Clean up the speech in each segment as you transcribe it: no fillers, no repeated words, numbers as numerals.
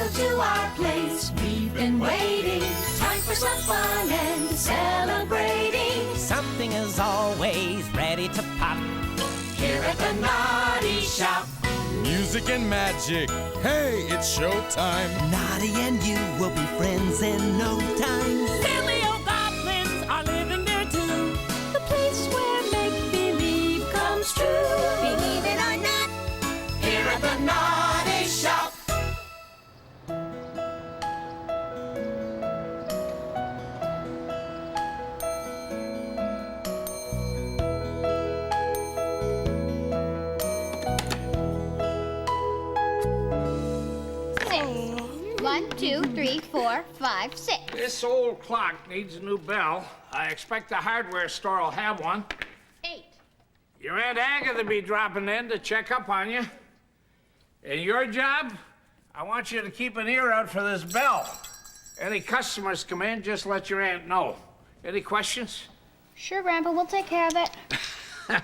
Welcome to our place. We've been waiting. Time for some fun and celebrating. Something is always ready to pop Here at the Noddy Shop. Music and magic. Hey, it's showtime. Noddy and you will be friends in no time. Silly old goblins are living there too. The place where make-believe comes true. Believe it or not, here at the Noddy Shop. One, two, three, four, five, six. This old clock needs a new bell. I expect the hardware store will have one. 8. Your Aunt Agatha will be dropping in to check up on you. And your job, I want you to keep an ear out for this bell. Any customers come in, just let your aunt know. Any questions? Sure, Grandpa, we'll take care of it.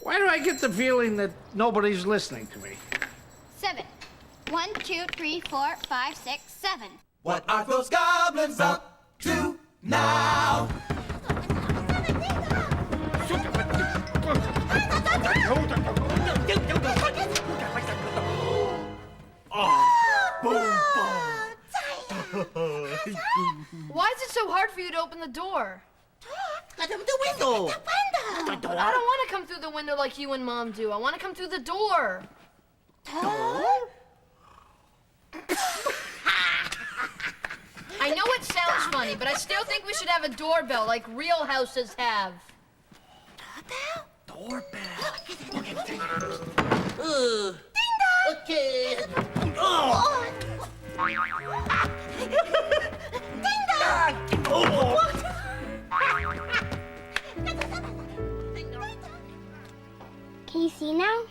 Why do I get the feeling that nobody's listening to me? 7. 1, 2, 3, 4, 5, 6, 7. What are those goblins up to now? Why is it so hard for you to open the door? The window. I don't want to come through the window like you and Mom do. I want to come through the door. I know it sounds funny, but I still think we should have a doorbell like real houses have. Doorbell. Okay. Ding dong! Can you see now?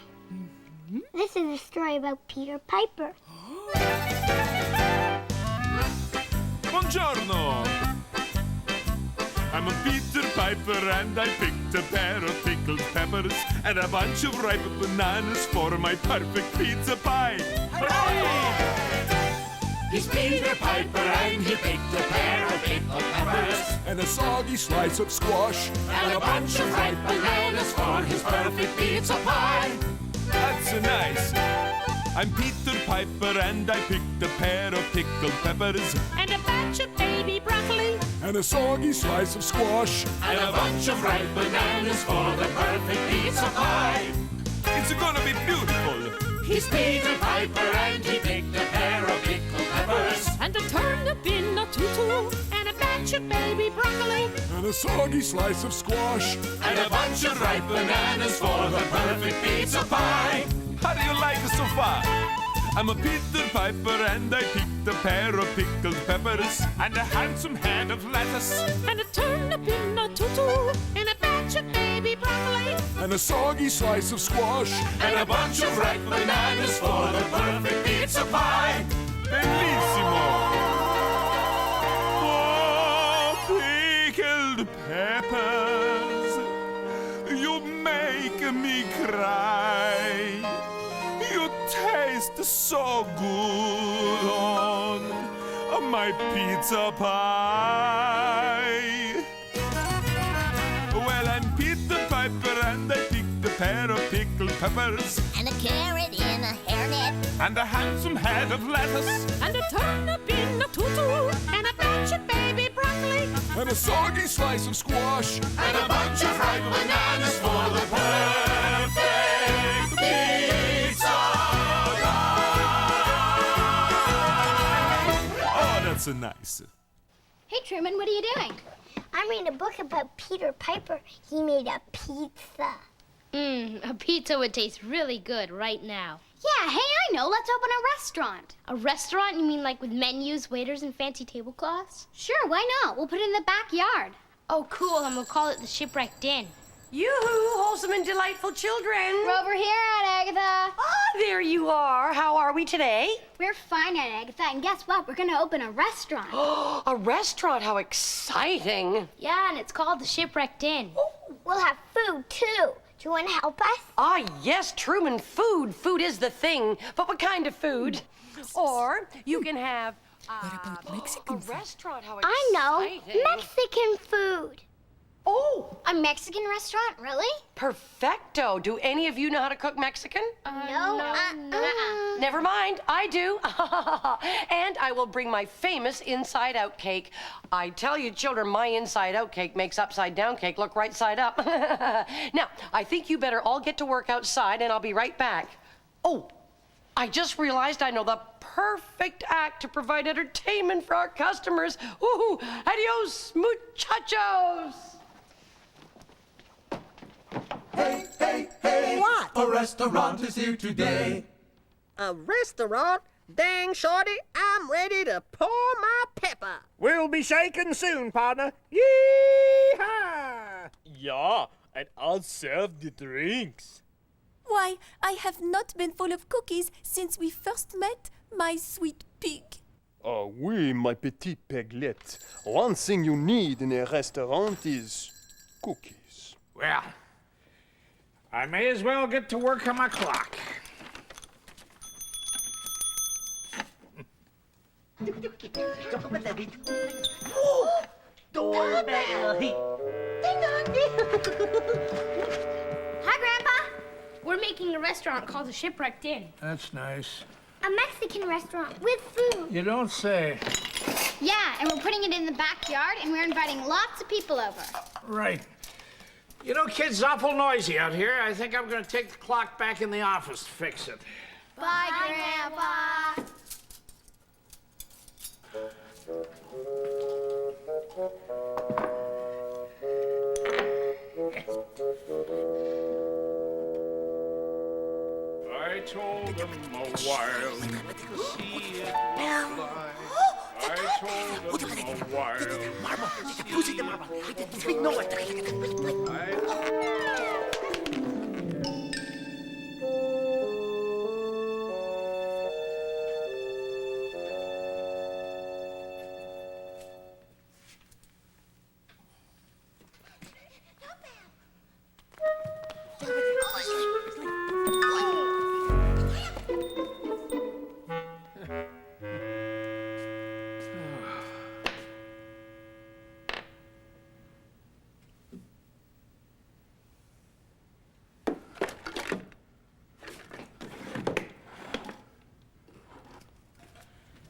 This is a story about Peter Piper. Buongiorno. I'm a Peter Piper and I picked a pair of pickled peppers and a bunch of ripe bananas for my perfect pizza pie. Hooray! He's Peter Piper and he picked a pair of pickled peppers And a soggy slice of squash. and a bunch of ripe bananas for his perfect pizza pie. That's nice. I'm Peter Piper and I picked a pair of pickled peppers And a batch of baby broccoli. and a soggy slice of squash. And a bunch of ripe bananas for the perfect pizza pie. It's gonna be beautiful. He's Peter Piper and he picked a pair of pickled peppers And a turnip in a tutu. And a batch of baby broccoli. And a soggy slice of squash. and a bunch of ripe bananas for the perfect pizza pie. How do you like it so far? I'm a Peter Piper and I picked a pair of pickled peppers and a handsome head of lettuce And a turnip in a tutu. And a batch of baby broccoli. and a soggy slice of squash. And a bunch of ripe bananas for the perfect pizza pie. Bellissimo! Oh, pickled peppers, you make me cry. You taste so good on my pizza pie. Well, I'm Peter Piper and I picked a pair of pickled peppers And a carrot in a hairnet. and a handsome head of lettuce And a turnip in a tutu. And a batch of baby broccoli. and a soggy slice of squash. And a bunch of ripe bananas for the perfect pizza pie. Oh, that's nice. Hey, Truman, what are you doing? I'm reading a book about Peter Piper. He made a pizza. A pizza would taste really good right now. Yeah, hey, I know. Let's open a restaurant. A restaurant? You mean like with menus, waiters, and fancy tablecloths? Sure, why not? We'll put it in the backyard. Oh, cool, and we'll call it the Shipwrecked Inn. Yoo-hoo, wholesome and delightful children. We're over here, Aunt Agatha. Ah, there you are. How are we today? We're fine, Aunt Agatha, and guess what? We're gonna open a restaurant. A restaurant, how exciting. Yeah, and it's called the Shipwrecked Inn. We'll have food, too. Do you want to help us? Ah, yes, Truman, food. Food is the thing. But what kind of food? Or you can have a restaurant. How exciting. I know. Mexican food. Oh, A Mexican restaurant? Really? perfecto. Do any of you know how to cook Mexican? No. Never mind, I do. And I will bring my famous inside-out cake. I tell you, children, my inside-out cake makes upside-down cake look right side up. Now, I think you better all get to work outside, and I'll be right back. Oh, I just realized I know the perfect act to provide entertainment for our customers. Woohoo! Adios, muchachos! Hey, hey, hey! What? A restaurant is here today. A restaurant? Dang, Shorty, I'm ready to pour my pepper. We'll be shaking soon, partner. Yee-haw! Yeah, and I'll serve the drinks. Why, I have not been full of cookies since we first met, my sweet pig. Oh, oui, my petit piglet. One thing you need in a restaurant is cookies. Well, I may as well get to work on my clock. Hi, Grandpa. We're making a restaurant called the Shipwrecked Inn. That's nice. A Mexican restaurant with food. You don't say. Yeah, and we're putting it in the backyard, and we're inviting lots of people over. Right. You know, kids, awful noisy out here. I think I'm going to take the clock back in the office to fix it. Bye, Grandpa. I told them a while to see it was life. I told them a while to see it was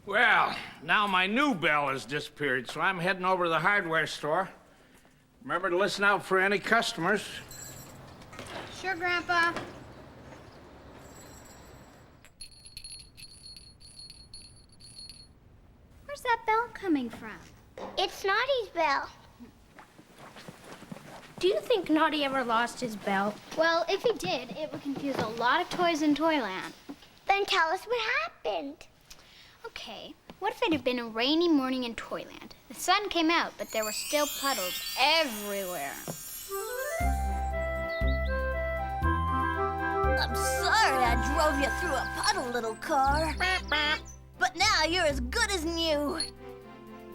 Well, now my new bell has disappeared, so I'm heading over to the hardware store. Remember to listen out for any customers. Sure, Grandpa. Where's that bell coming from? It's Noddy's bell. Do you think Noddy ever lost his bell? Well, if he did, it would confuse a lot of toys in Toyland. Then tell us what happened. Okay, what if it had been a rainy morning in Toyland? The sun came out, but there were still puddles everywhere. I'm sorry I drove you through a puddle, little car. But now you're as good as new.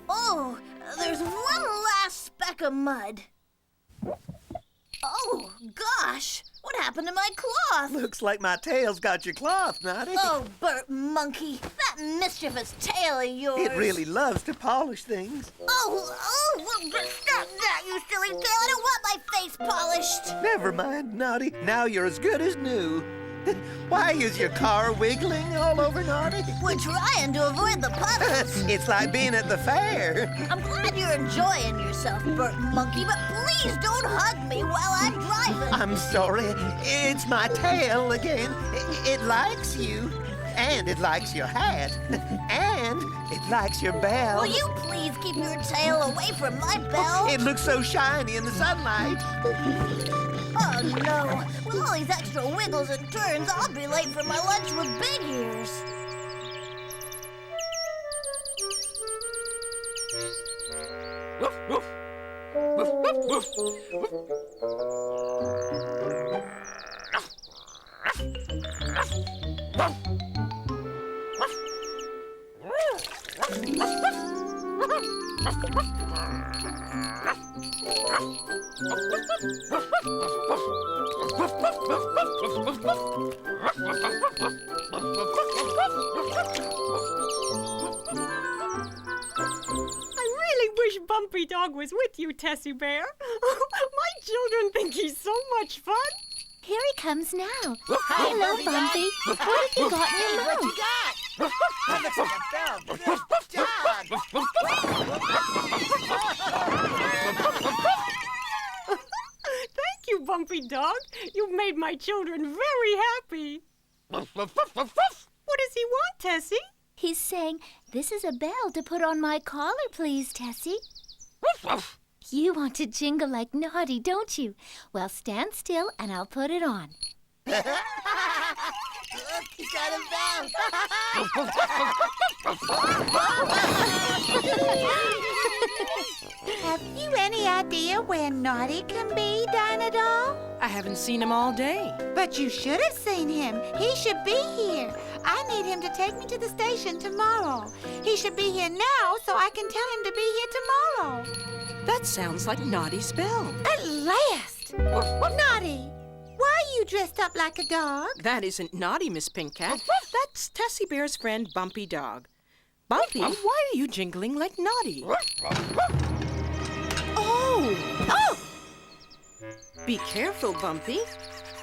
Oh, there's one last speck of mud. Oh, gosh. What happened to my cloth? Looks like my tail's got your cloth, Noddy. Oh, Bert Monkey, that mischievous tail of yours. It really loves to polish things. Oh, well, stop that, you silly tail. I don't want my face polished. Never mind, Noddy. Now you're as good as new. Why is your car wiggling all over, Noddy? We're trying to avoid the puddles. It's like being at the fair. I'm glad you're enjoying yourself, Bert Monkey, but please don't hug me while I'm driving. I'm sorry. It's my tail again. It likes you. And it likes your hat. And it likes your bell. Will you please keep your tail away from my bell? It looks so shiny in the sunlight. Oh, no. With all these extra wiggles and turns, I'll be late for my lunch with Big Ears. Woof, woof. Woof, woof, woof. I really wish Bumpy Dog was with you, Tessie Bear. My children think he's so much fun. Here he comes now. Hello, Bumpy. What have you got in your mouth? What you got? That looks like a bell. Good dog. Thank you, Bumpy Dog. You've made my children very happy. What does he want, Tessie? He's saying, this is a bell to put on my collar, please, Tessie. You want to jingle like Noddy, don't you? Well, stand still and I'll put it on. Look, he's got a bell. Have you any idea where Noddy can be, Dinah Doll? I haven't seen him all day. But you should have seen him. He should be here. I need him to take me to the station tomorrow. He should be here now so I can tell him to be here tomorrow. That sounds like Noddy's bell. At last! Noddy, why are you dressed up like a dog? That isn't Noddy, Miss Pink Cat. That's Tessie Bear's friend, Bumpy Dog. Bumpy, why are you jingling like Noddy? Oh! Oh! Be careful, Bumpy.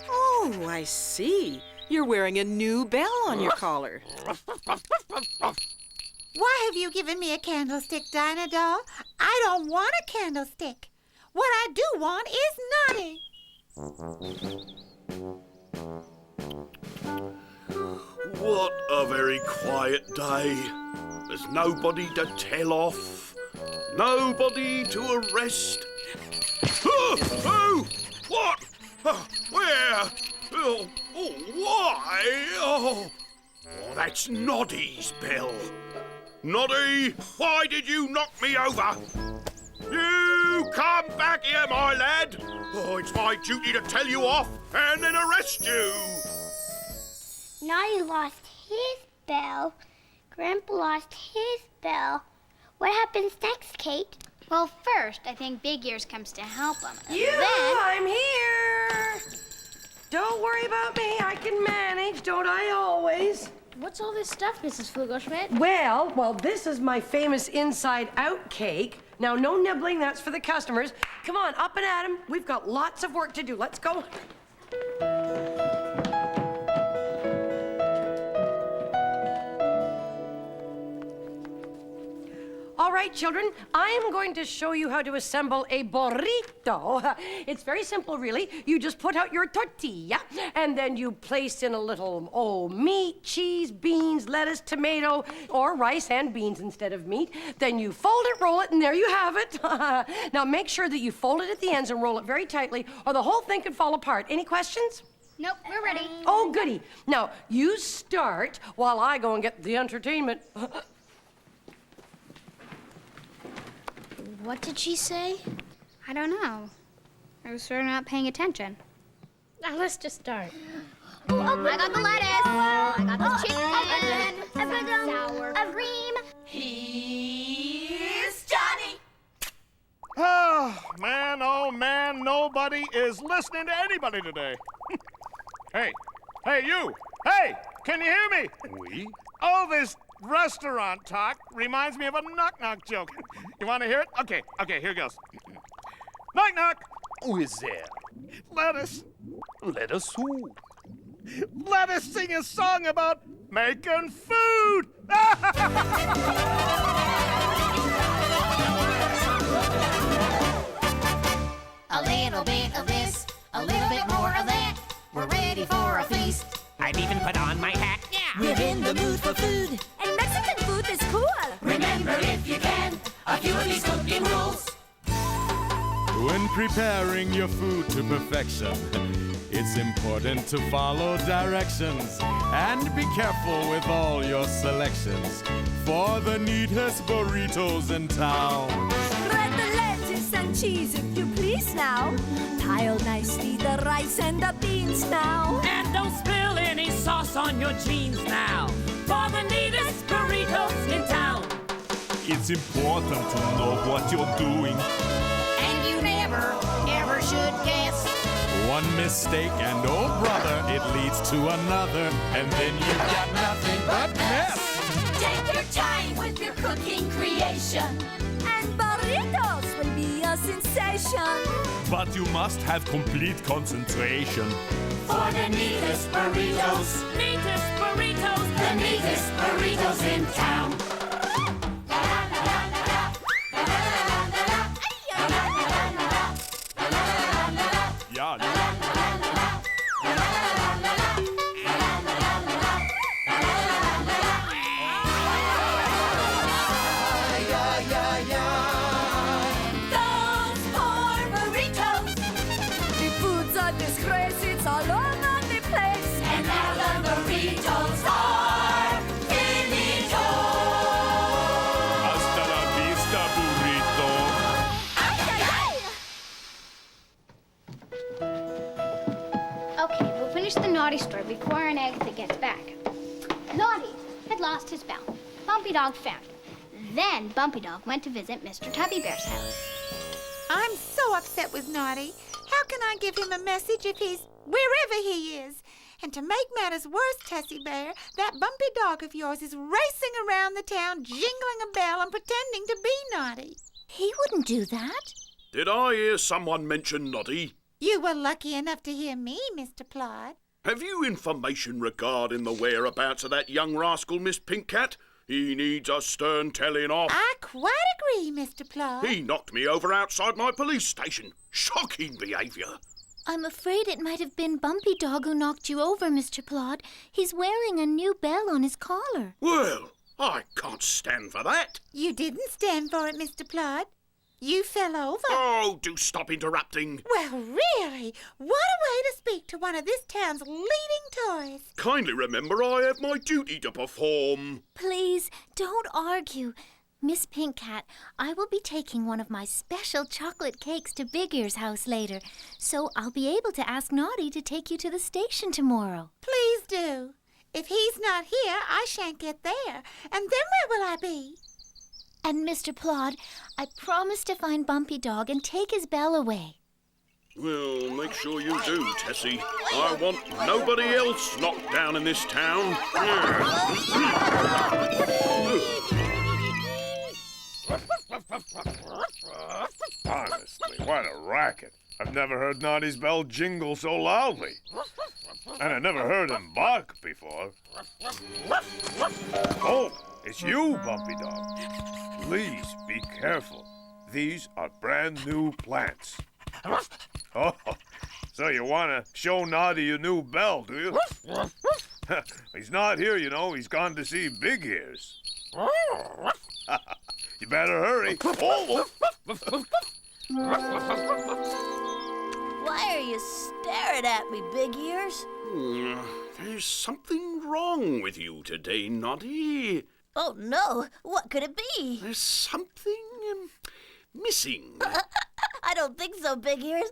Oh, I see. You're wearing a new bell on your collar. Why have you given me a candlestick, Dinah Doll? I don't want a candlestick. What I do want is Noddy. What a very quiet day. There's nobody to tell off. Nobody to arrest. Oh! What? Where? Oh, why? Oh, that's Noddy's bell. Noddy, why did you knock me over? You come back here, my lad. Oh, it's my duty to tell you off and then arrest you. Noddy lost his bell. Grandpa lost his bell. What happens next, Kate? Well, first, I think Big Ears comes to help him. And I'm here. Don't worry about me. I can manage, don't I always? What's all this stuff, Mrs. Flugelschmidt? Well, this is my famous inside-out cake. Now, no nibbling, that's for the customers. Come on, up and at 'em. We've got lots of work to do. Let's go. All right, children, I am going to show you how to assemble a burrito. It's very simple, really. You just put out your tortilla, and then you place in a little, meat, cheese, beans, lettuce, tomato, or rice and beans instead of meat. Then you fold it, roll it, and there you have it. Now, make sure that you fold it at the ends and roll it very tightly, or the whole thing could fall apart. Any questions? Nope, we're ready. Oh, goody. Now, you start while I go and get the entertainment. What did she say? I don't know. I was sort of not paying attention. Now let's just start. I got the lettuce. I got the chicken. Sour cream. Here's Johnny. Oh, man, nobody is listening to anybody today. Hey, you! Hey, can you hear me? Oui? All this restaurant talk reminds me of a knock-knock joke. You want to hear it? Okay, here goes. Knock-knock! Who is there? Lettuce. Lettuce who? Let us sing a song about making food! A little bit of this, a little bit more of that. We're ready for a feast. I've even put on my hat. Yeah. We're in the mood for food, and Mexican food is cool. Remember, if you can, a few of these cooking rules. When preparing your food to perfection, it's important to follow directions and be careful with all your selections for the neatest burritos in town. Spread the lettuce and cheese if you please now. Pile nicely the rice and the beans now. And don't spill any sauce on your jeans now. For the neatest burritos in town. It's important to know what you're doing. And you never, ever should guess One mistake and oh brother, it leads to another, and then you've got nothing but mess. Take your time with your cooking creation, and burritos will be a sensation. But you must have complete concentration. for the neatest burritos. Neatest burritos. The neatest burritos in town. The Noddy story before Aunt Agatha gets back. Noddy had lost his bell. Bumpy Dog found it. Then Bumpy Dog went to visit Mr. Tubby Bear's house. I'm so upset with Noddy. How can I give him a message if he's wherever he is? And to make matters worse, Tessie Bear, that Bumpy Dog of yours is racing around the town, jingling a bell and pretending to be Noddy. He wouldn't do that. Did I hear someone mention Noddy? You were lucky enough to hear me, Mr. Plod. Have you information regarding the whereabouts of that young rascal, Miss Pink Cat? He needs a stern telling off. I quite agree, Mr. Plod. He knocked me over outside my police station. Shocking behaviour. I'm afraid it might have been Bumpy Dog who knocked you over, Mr. Plod. He's wearing a new bell on his collar. Well, I can't stand for that. You didn't stand for it, Mr. Plod. You fell over. Oh, do stop interrupting. Well, really, what a way to speak to one of this town's leading toys. Kindly remember I have my duty to perform. Please, don't argue. Miss Pink Cat, I will be taking one of my special chocolate cakes to Big Ear's house later, so I'll be able to ask Noddy to take you to the station tomorrow. Please do. If he's not here, I shan't get there. And then where will I be? And Mr. Plod, I promise to find Bumpy Dog and take his bell away. Well, make sure you do, Tessie. I want nobody else knocked down in this town. Honestly, what a racket. I've never heard Noddy's bell jingle so loudly. And I never heard him bark before. Oh, it's you, Bumpy Dog. Please be careful. These are brand new plants. Oh, so you want to show Noddy your new bell, do you? He's not here, you know. He's gone to see Big Ears. You better hurry. Oh. Why are you staring at me, Big Ears? There's something wrong with you today, Noddy. Oh, no. What could it be? There's something missing. I don't think so, Big Ears.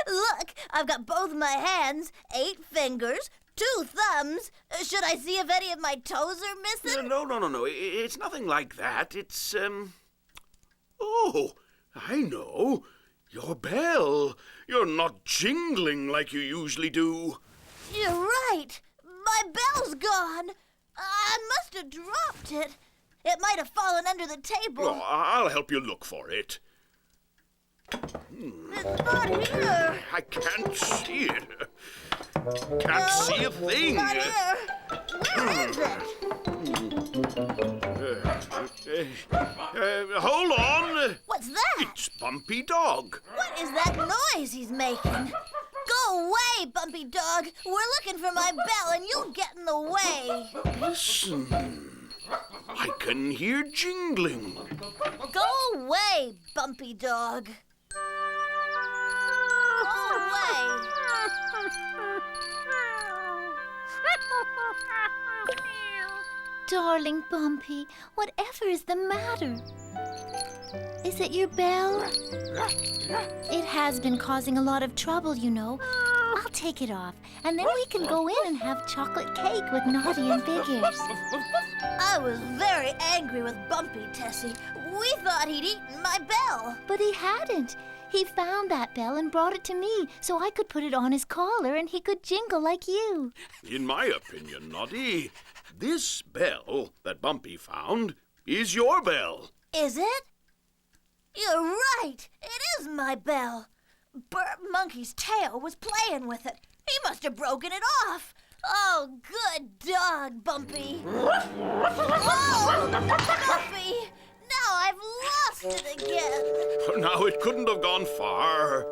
Look, I've got both my hands, 8 fingers, 2 thumbs. Should I see if any of my toes are missing? No. It's nothing like that. It's, Oh, I know. Your bell. You're not jingling like you usually do. You're right. My bell's gone. I must have dropped it. It might have fallen under the table. Oh, I'll help you look for it. It's not here. I can't see it. Can't see a thing. Not here. Where is it? Hold on. What's that? It's Bumpy Dog. What is that noise he's making? Go away, Bumpy Dog. We're looking for my bell and you get in the way. Listen. I can hear jingling. Go away, Bumpy Dog. Go away. Darling Bumpy, whatever is the matter? Is it your bell? It has been causing a lot of trouble, you know. I'll take it off, and then we can go in and have chocolate cake with Noddy and Big Ears. I was very angry with Bumpy, Tessie. We thought he'd eaten my bell. But he hadn't. He found that bell and brought it to me so I could put it on his collar and he could jingle like you. In my opinion, Noddy, this bell that Bumpy found is your bell. Is it? You're right. It is my bell. Bert Monkey's tail was playing with it. He must have broken it off. Oh, good dog, Bumpy. Oh, Bumpy! Now I've lost it again. Now it couldn't have gone far.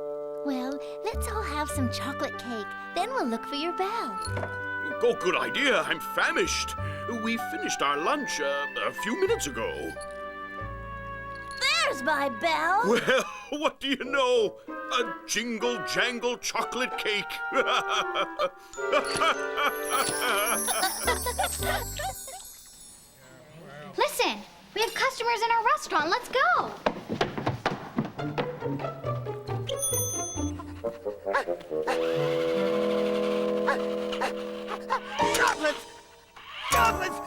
Well, let's all have some chocolate cake. Then we'll look for your bell. Oh, good idea. I'm famished. We finished our lunch a few minutes ago. There's my bell. Well, what do you know? A jingle-jangle chocolate cake. Listen, we have customers in our restaurant. Let's go. Chocolates! Chocolates!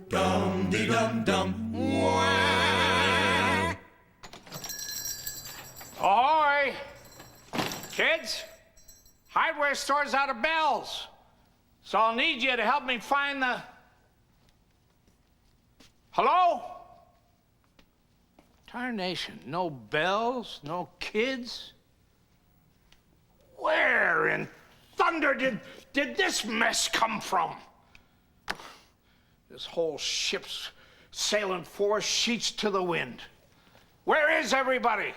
Dum-de-dum-dum. Ahoy! Kids, hardware store's out of bells. So I'll need you to help me find the... Hello? Tarnation, no bells, no kids? Where in thunder did this mess come from? This whole ship's sailing 4 sheets to the wind. Where is everybody?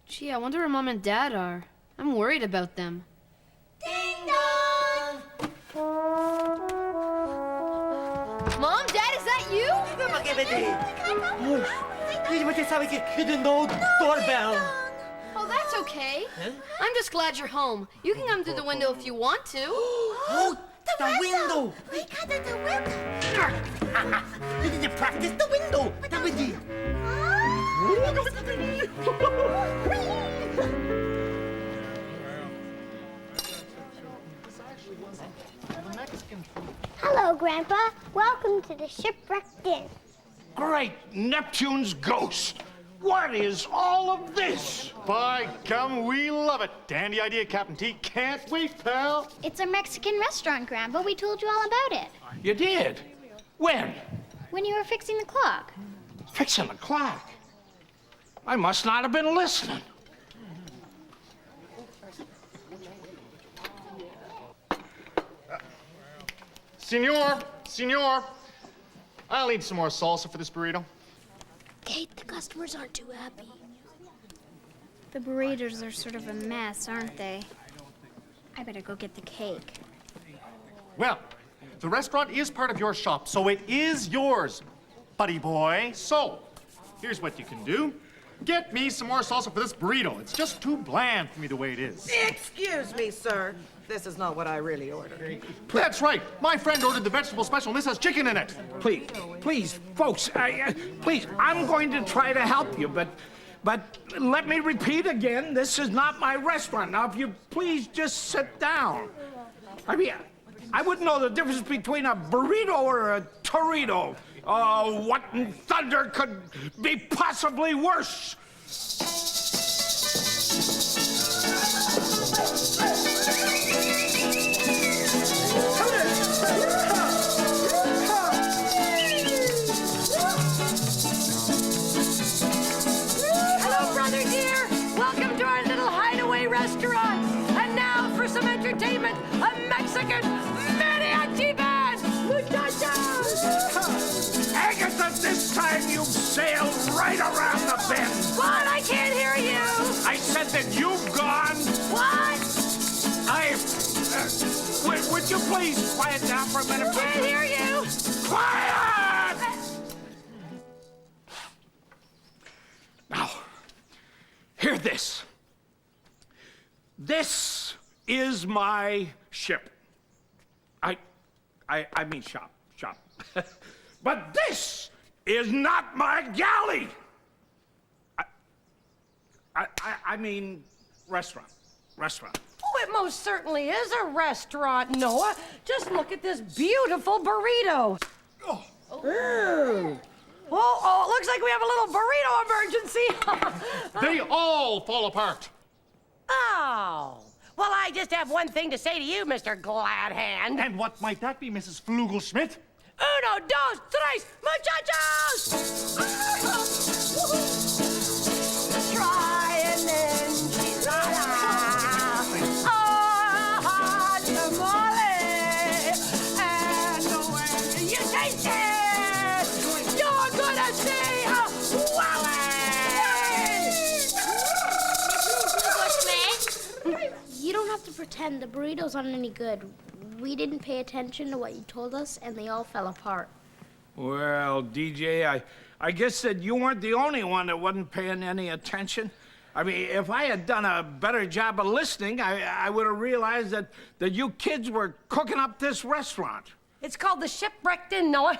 Gee, I wonder where Mom and Dad are. I'm worried about them. Ding dong! Mom, Dad, is that you? Doorbell. Oh, that's okay. I'm just glad you're home. You can come through the window if you want to. Oh, the window. We got to the window. We need to practice the window. Hello, Grandpa. Welcome to the Shipwrecked Inn. Great Neptune's ghost! What is all of this? By gum, we love it. Dandy idea, Captain T. Can't wait, pal. It's a Mexican restaurant, Grandpa. We told you all about it. You did? When? When you were fixing the clock. Fixing the clock? I must not have been listening. Senor, I'll need some more salsa for this burrito. Kate, the customers aren't too happy. The burritos are sort of a mess, aren't they? I better go get the cake. Well, the restaurant is part of your shop, so it is yours, buddy boy. So, here's what you can do. Get me some more salsa for this burrito. It's just too bland for me the way it is. Excuse me, sir. This is not what I really ordered. That's right. My friend ordered the vegetable special, and this has chicken in it. Please, folks, please, I'm going to try to help you, but let me repeat again, this is not my restaurant. Now, if you please just sit down. I mean, I wouldn't know the difference between a burrito or a torito. What in thunder could be possibly worse? Hello, brother dear. Welcome to our little hideaway restaurant. And now for some entertainment, a Mexican mariachi band. Muchachos! Agatha, this time you've sailed right around the bend. What? I can't hear you. I said that you've gone. What? Would you please quiet down for a minute? I can't hear you. Quiet! Now, hear this. This is my ship. I mean shop. But this is not my galley. I mean restaurant. Oh, it most certainly is a restaurant, Noah. Just look at this beautiful burrito. Oh, looks like we have a little burrito emergency. They all fall apart. Oh. Well, I just have one thing to say to you, Mr. Gladhand. And what might that be, Mrs. Flugelschmidt? Uno, dos, tres, muchachos! Try an enchilada. Ah, tamale. And when you taste it, you're gonna see a wowie! You don't have to pretend the burritos aren't any good. We didn't pay attention to what you told us, and they all fell apart. Well, DJ, I guess that you weren't the only one that wasn't paying any attention. I mean, if I had done a better job of listening, I would have realized that you kids were cooking up this restaurant. It's called the Shipwrecked Inn, Noah.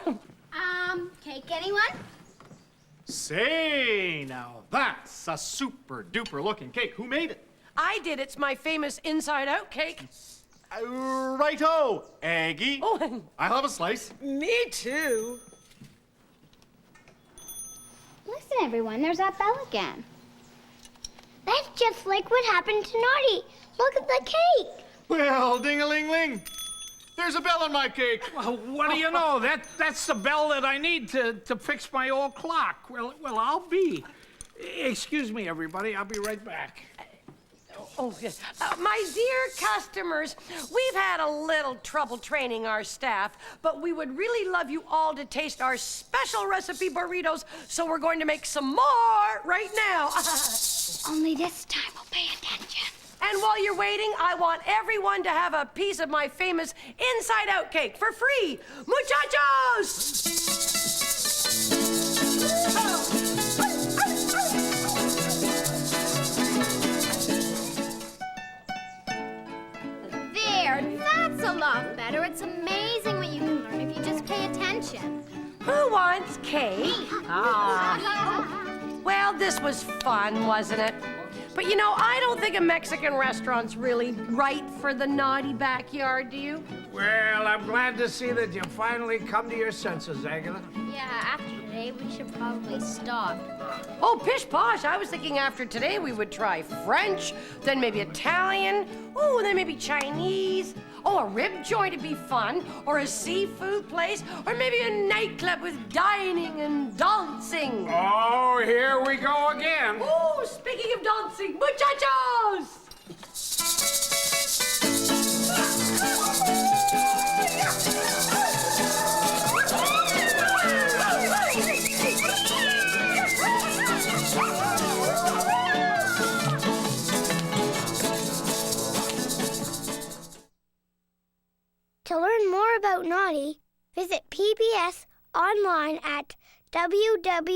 Cake, anyone? Say, now that's a super duper looking cake. Who made it? I did. It's my famous inside-out cake. Righto, Aggie. Oh, I'll have a slice. Me too. Listen, everyone, there's that bell again. That's just like what happened to Noddy. Look at the cake. Well, ding-a-ling-ling. There's a bell on my cake. Well, what do you know? That's the bell that I need to fix my old clock. Well, I'll be. Excuse me, everybody. I'll be right back. Oh, yes. My dear customers, we've had a little trouble training our staff, but we would really love you all to taste our special recipe burritos, so we're going to make some more right now. Only this time we'll pay attention. And while you're waiting, I want everyone to have a piece of my famous inside-out cake for free. Muchachos! That's a lot better. It's amazing what you can learn if you just pay attention. Who wants cake? Well, this was fun, wasn't it? But you know, I don't think a Mexican restaurant's really right for the naughty backyard, do you? Well, I'm glad to see that you finally come to your senses, Agatha. Yeah, after today, we should probably stop. Oh, pish posh. I was thinking after today we would try French, then maybe Italian, oh, then maybe Chinese. Oh, a rib joint would be fun, or a seafood place, or maybe a nightclub with dining and dancing. Oh, here we go again. Oh, speaking of dancing, muchachos! To learn more about Noddy, visit PBS online at www.pbs.org.